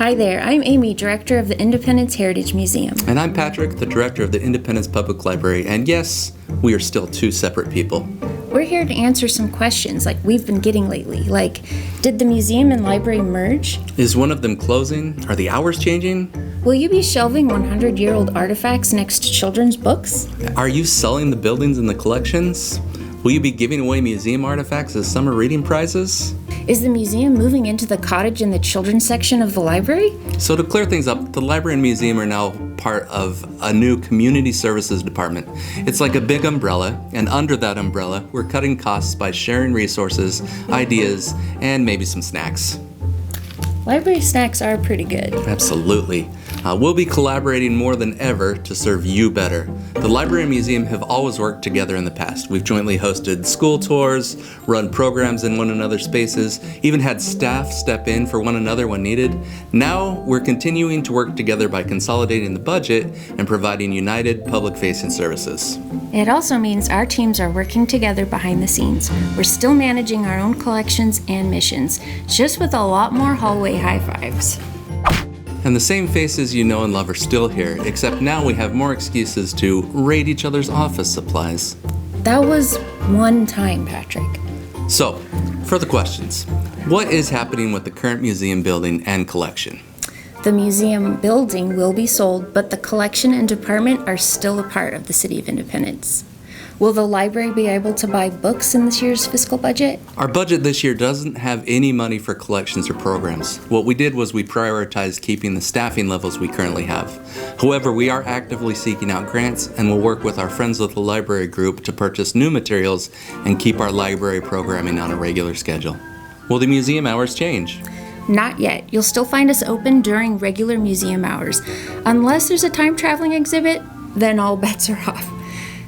Hi there, I'm Amy, Director of the Independence Heritage Museum. And I'm Patrick, the Director of the Independence Public Library, and yes, we are still two separate people. We're here to answer some questions like we've been getting lately, like, did the museum and library merge? Is one of them closing? Are the hours changing? Will you be shelving 100-year-old artifacts next to children's books? Are you selling the buildings and the collections? Will you be giving away museum artifacts as summer reading prizes? Is the museum moving into the cottage in the children's section of the library? So to clear things up, the library and museum are now part of a new community services department. It's like a big umbrella, and under that umbrella, we're cutting costs by sharing resources, ideas, and maybe some snacks. Library snacks are pretty good. Absolutely. We'll be collaborating more than ever to serve you better. The library and museum have always worked together in the past. We've jointly hosted school tours, run programs in one another's spaces, even had staff step in for one another when needed. Now we're continuing to work together by consolidating the budget and providing united public-facing services. It also means our teams are working together behind the scenes. We're still managing our own collections and missions, just with a lot more hallway high fives. And the same faces you know and love are still here, except now we have more excuses to raid each other's office supplies. That was one time, Patrick. So, for the questions, what is happening with the current museum building and collection? The museum building will be sold, but the collection and department are still a part of the City of Independence. Will the library be able to buy books in this year's fiscal budget? Our budget this year doesn't have any money for collections or programs. What we did was we prioritized keeping the staffing levels we currently have. However, we are actively seeking out grants and will work with our Friends of the Library group to purchase new materials and keep our library programming on a regular schedule. Will the museum hours change? Not yet. You'll still find us open during regular museum hours. Unless there's a time-traveling exhibit, then all bets are off.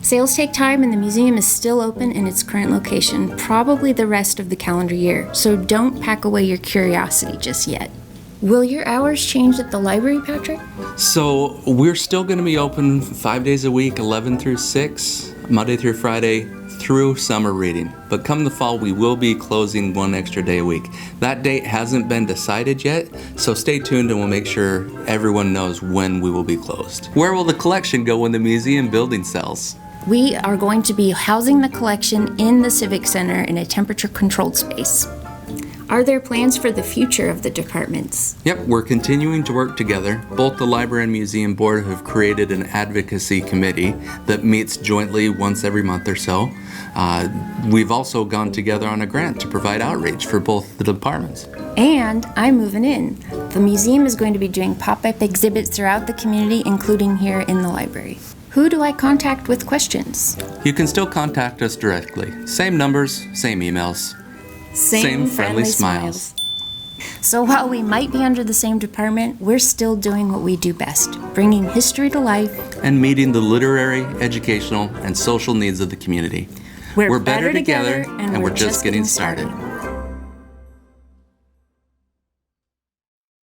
Sales take time and the museum is still open in its current location, probably the rest of the calendar year, so don't pack away your curiosity just yet. Will your hours change at the library, Patrick? So we're still going to be open 5 days a week, 11 through 6, Monday through Friday, through summer reading. But come the fall, we will be closing one extra day a week. That date hasn't been decided yet, so stay tuned and we'll make sure everyone knows when we will be closed. Where will the collection go when the museum building sells? We are going to be housing the collection in the Civic Center in a temperature-controlled space. Are there plans for the future of the departments? Yep, we're continuing to work together. Both the Library and Museum Board have created an advocacy committee that meets jointly once every month or so. We've also gone together on a grant to provide outreach for both the departments. And I'm moving in. The museum is going to be doing pop-up exhibits throughout the community, including here in the library. Who do I contact with questions? You can still contact us directly. Same numbers, same emails. Same friendly smiles. So while we might be under the same department, we're still doing what we do best, bringing history to life and meeting the literary, educational, and social needs of the community. We're better together, and we're just getting started.